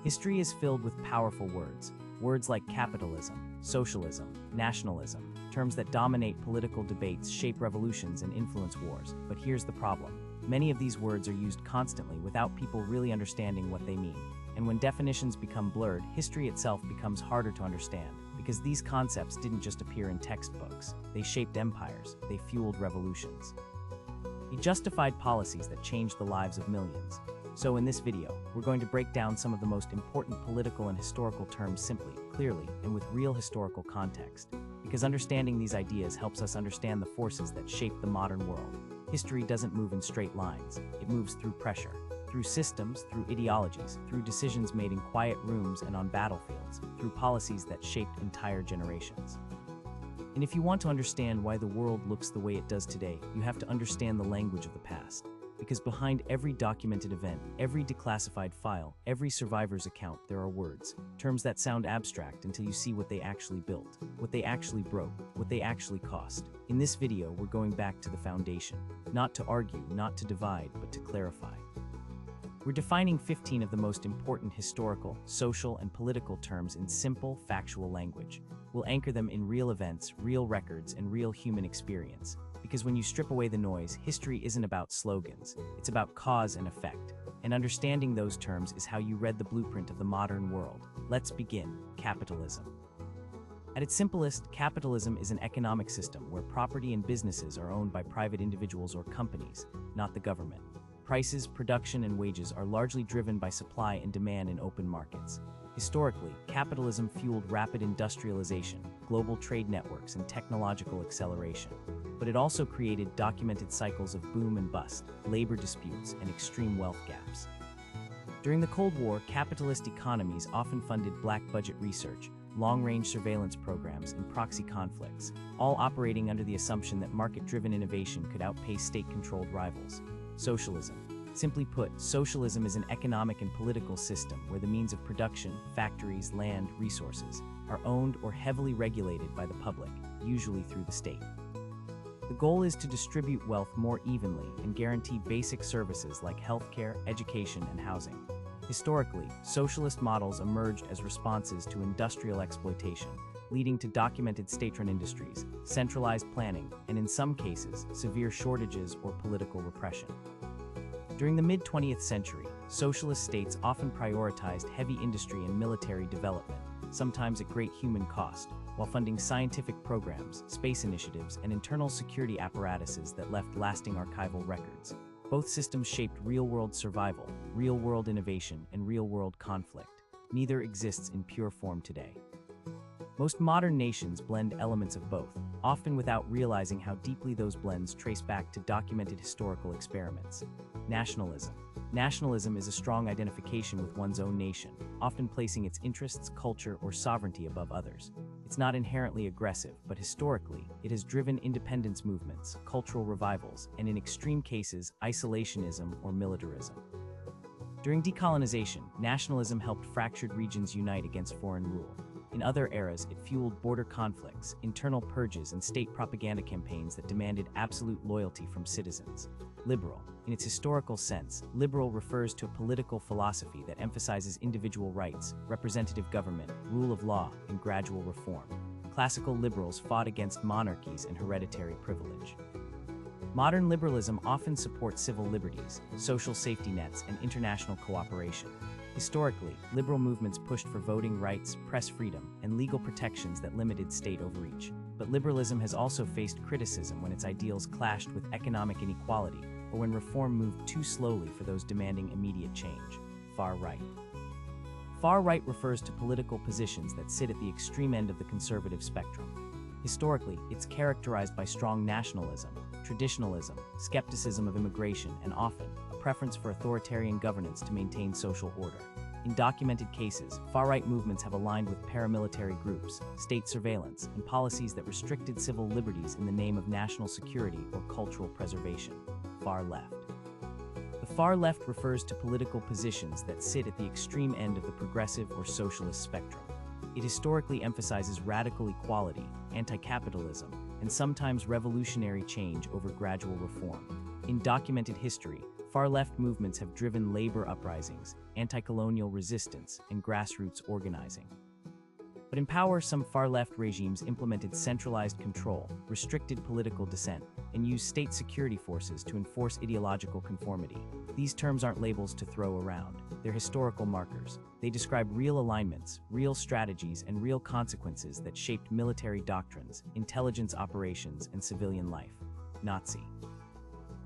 History is filled with powerful words. Words like capitalism, socialism, nationalism, terms that dominate political debates, shape revolutions, and influence wars. But here's the problem. Many of these words are used constantly without people really understanding what they mean. And when definitions become blurred, history itself becomes harder to understand, because these concepts didn't just appear in textbooks. They shaped empires, they fueled revolutions. He justified policies that changed the lives of millions. So in this video, we're going to break down some of the most important political and historical terms simply, clearly, and with real historical context. Because understanding these ideas helps us understand the forces that shape the modern world. History doesn't move in straight lines. It moves through pressure, through systems, through ideologies, through decisions made in quiet rooms and on battlefields, through policies that shaped entire generations. And if you want to understand why the world looks the way it does today, you have to understand the language of the past. Because behind every documented event, every declassified file, every survivor's account, there are words, terms that sound abstract until you see what they actually built, what they actually broke, what they actually cost. In this video, we're going back to the foundation, not to argue, not to divide, but to clarify. We're defining 15 of the most important historical, social, and political terms in simple, factual language. We'll anchor them in real events, real records, and real human experience. Because when you strip away the noise, history isn't about slogans, it's about cause and effect. And understanding those terms is how you read the blueprint of the modern world. Let's begin. Capitalism. At its simplest, capitalism is an economic system where property and businesses are owned by private individuals or companies, not the government. Prices, production, and wages are largely driven by supply and demand in open markets. Historically, capitalism fueled rapid industrialization, global trade networks, and technological acceleration. But it also created documented cycles of boom and bust, labor disputes, and extreme wealth gaps. During the Cold War, capitalist economies often funded black budget research, long-range surveillance programs, and proxy conflicts, all operating under the assumption that market-driven innovation could outpace state-controlled rivals. Socialism. Simply put, socialism is an economic and political system where the means of production, factories, land, resources, are owned or heavily regulated by the public, usually through the state. The goal is to distribute wealth more evenly and guarantee basic services like healthcare, education, and housing. Historically, socialist models emerged as responses to industrial exploitation, leading to documented state-run industries, centralized planning, and in some cases, severe shortages or political repression. During the mid-20th century, socialist states often prioritized heavy industry and military development, sometimes at great human cost, while funding scientific programs, space initiatives, and internal security apparatuses that left lasting archival records. Both systems shaped real-world survival, real-world innovation, and real-world conflict. Neither exists in pure form today. Most modern nations blend elements of both, often without realizing how deeply those blends trace back to documented historical experiments. Nationalism. Nationalism is a strong identification with one's own nation, often placing its interests, culture, or sovereignty above others. It's not inherently aggressive, but historically, it has driven independence movements, cultural revivals, and in extreme cases, isolationism or militarism. During decolonization, nationalism helped fractured regions unite against foreign rule. In other eras, it fueled border conflicts, internal purges, and state propaganda campaigns that demanded absolute loyalty from citizens. Liberal. In its historical sense, liberal refers to a political philosophy that emphasizes individual rights, representative government, rule of law, and gradual reform. Classical liberals fought against monarchies and hereditary privilege. Modern liberalism often supports civil liberties, social safety nets, and international cooperation. Historically, liberal movements pushed for voting rights, press freedom, and legal protections that limited state overreach. But liberalism has also faced criticism when its ideals clashed with economic inequality, or when reform moved too slowly for those demanding immediate change. Far right. Far right refers to political positions that sit at the extreme end of the conservative spectrum. Historically, it's characterized by strong nationalism, traditionalism, skepticism of immigration, and often, a preference for authoritarian governance to maintain social order. In documented cases, far-right movements have aligned with paramilitary groups, state surveillance, and policies that restricted civil liberties in the name of national security or cultural preservation. Far left. The far left refers to political positions that sit at the extreme end of the progressive or socialist spectrum. It historically emphasizes radical equality, anti-capitalism, and sometimes revolutionary change over gradual reform. In documented history, Far-left movements have driven labor uprisings, anti-colonial resistance, and grassroots organizing. But in power, some far-left regimes implemented centralized control, restricted political dissent, and used state security forces to enforce ideological conformity. These terms aren't labels to throw around. They're historical markers. They describe real alignments, real strategies, and real consequences that shaped military doctrines, intelligence operations, and civilian life. Nazi.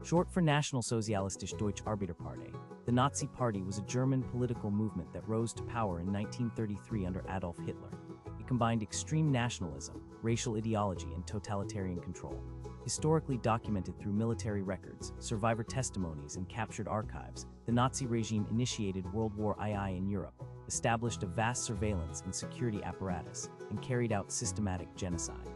Short for Nationalsozialistische Deutsche Arbeiterpartei, the Nazi Party was a German political movement that rose to power in 1933 under Adolf Hitler. It combined extreme nationalism, racial ideology, and totalitarian control. Historically documented through military records, survivor testimonies, and captured archives, the Nazi regime initiated World War II in Europe, established a vast surveillance and security apparatus, and carried out systematic genocide.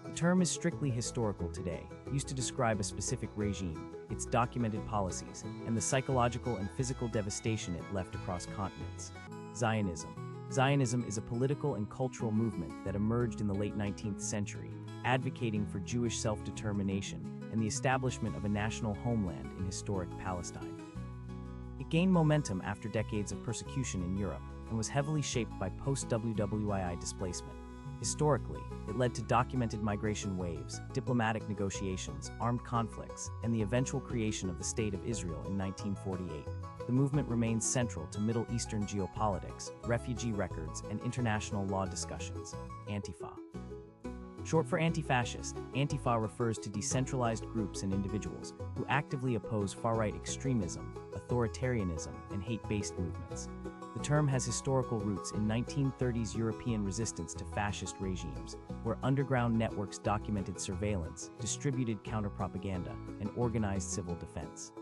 The term is strictly historical today, used to describe a specific regime, its documented policies, and the psychological and physical devastation it left across continents. Zionism. Zionism is a political and cultural movement that emerged in the late 19th century, advocating for Jewish self-determination and the establishment of a national homeland in historic Palestine. It gained momentum after decades of persecution in Europe and was heavily shaped by post-WWII displacement. Historically, it led to documented migration waves, diplomatic negotiations, armed conflicts, and the eventual creation of the State of Israel in 1948. The movement remains central to Middle Eastern geopolitics, refugee records, and international law discussions. Antifa. Short for anti-fascist, Antifa refers to decentralized groups and individuals who actively oppose far-right extremism, authoritarianism, and hate-based movements. The term has historical roots in 1930s European resistance to fascist regimes, where underground networks documented surveillance, distributed counter-propaganda, and organized civil defense.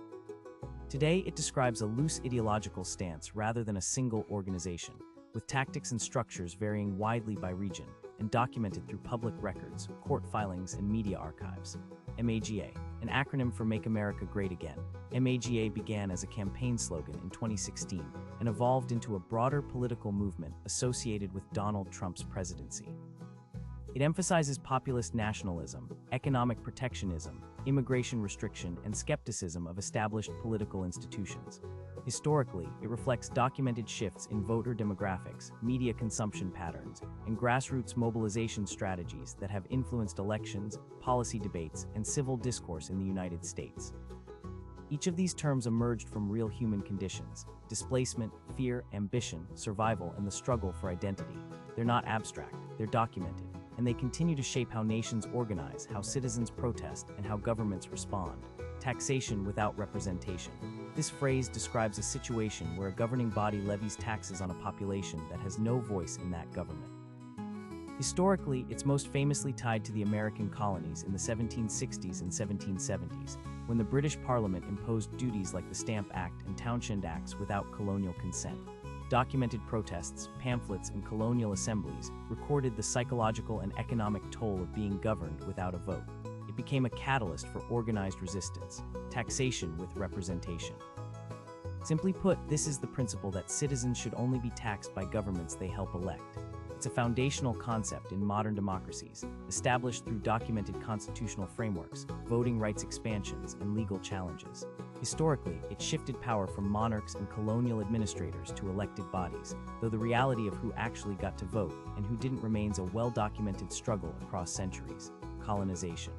Today, it describes a loose ideological stance rather than a single organization, with tactics and structures varying widely by region and documented through public records, court filings, and media archives. MAGA, an acronym for Make America Great Again. MAGA began as a campaign slogan in 2016 and evolved into a broader political movement associated with Donald Trump's presidency. It emphasizes populist nationalism, economic protectionism, immigration restriction, and skepticism of established political institutions. Historically, it reflects documented shifts in voter demographics, media consumption patterns, and grassroots mobilization strategies that have influenced elections, policy debates, and civil discourse in the United States. Each of these terms emerged from real human conditions: displacement, fear, ambition, survival, and the struggle for identity. They're not abstract, they're documented, and they continue to shape how nations organize, how citizens protest, and how governments respond. Taxation without representation. This phrase describes a situation where a governing body levies taxes on a population that has no voice in that government. Historically, it's most famously tied to the American colonies in the 1760s and 1770s, when the British Parliament imposed duties like the Stamp Act and Townshend Acts without colonial consent. Documented protests, pamphlets, and colonial assemblies recorded the psychological and economic toll of being governed without a vote. It became a catalyst for organized resistance, taxation with representation. Simply put, this is the principle that citizens should only be taxed by governments they help elect. It's a foundational concept in modern democracies, established through documented constitutional frameworks, voting rights expansions, and legal challenges. Historically, it shifted power from monarchs and colonial administrators to elected bodies, though the reality of who actually got to vote and who didn't remains a well-documented struggle across centuries. Colonization.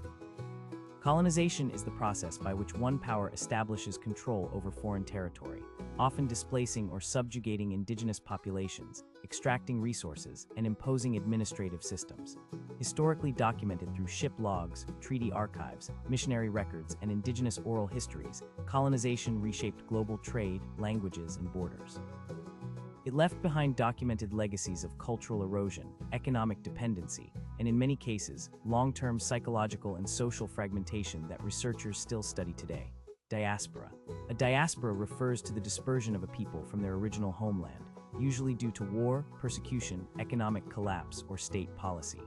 Colonization is the process by which one power establishes control over foreign territory, often displacing or subjugating indigenous populations, extracting resources, and imposing administrative systems. Historically documented through ship logs, treaty archives, missionary records, and indigenous oral histories, colonization reshaped global trade, languages, and borders. It left behind documented legacies of cultural erosion, economic dependency, and in many cases, long-term psychological and social fragmentation that researchers still study today. Diaspora. A diaspora refers to the dispersion of a people from their original homeland, usually due to war, persecution, economic collapse, or state policy.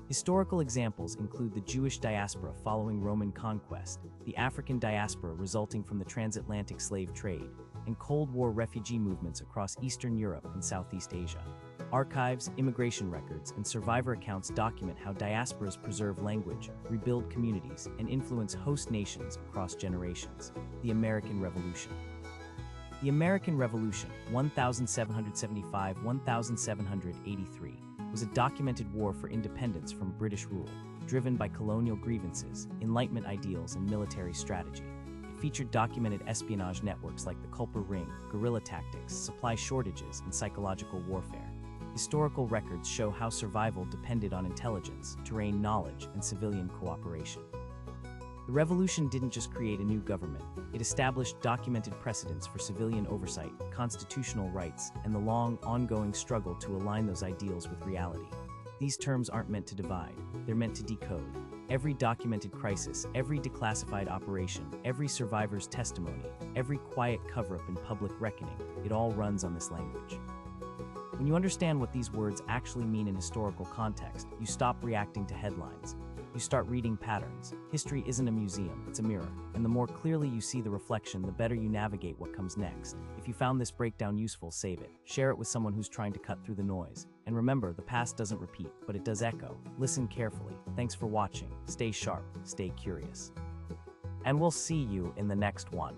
Historical examples include the Jewish diaspora following Roman conquest, the African diaspora resulting from the transatlantic slave trade, and Cold War refugee movements across Eastern Europe and Southeast Asia. Archives, immigration records, and survivor accounts document how diasporas preserve language, rebuild communities, and influence host nations across generations. The American Revolution. The American Revolution, 1775-1783, was a documented war for independence from British rule, driven by colonial grievances, Enlightenment ideals, and military strategy. It featured documented espionage networks like the Culper Ring, guerrilla tactics, supply shortages, and psychological warfare. Historical records show how survival depended on intelligence, terrain knowledge, and civilian cooperation. The revolution didn't just create a new government, it established documented precedents for civilian oversight, constitutional rights, and the long, ongoing struggle to align those ideals with reality. These terms aren't meant to divide, they're meant to decode. Every documented crisis, every declassified operation, every survivor's testimony, every quiet cover-up and public reckoning, it all runs on this language. When you understand what these words actually mean in historical context, you stop reacting to headlines. You start reading patterns. History isn't a museum, it's a mirror. And the more clearly you see the reflection, the better you navigate what comes next. If you found this breakdown useful, save it. Share it with someone who's trying to cut through the noise. And remember, the past doesn't repeat, but it does echo. Listen carefully. Thanks for watching. Stay sharp, stay curious. And we'll see you in the next one.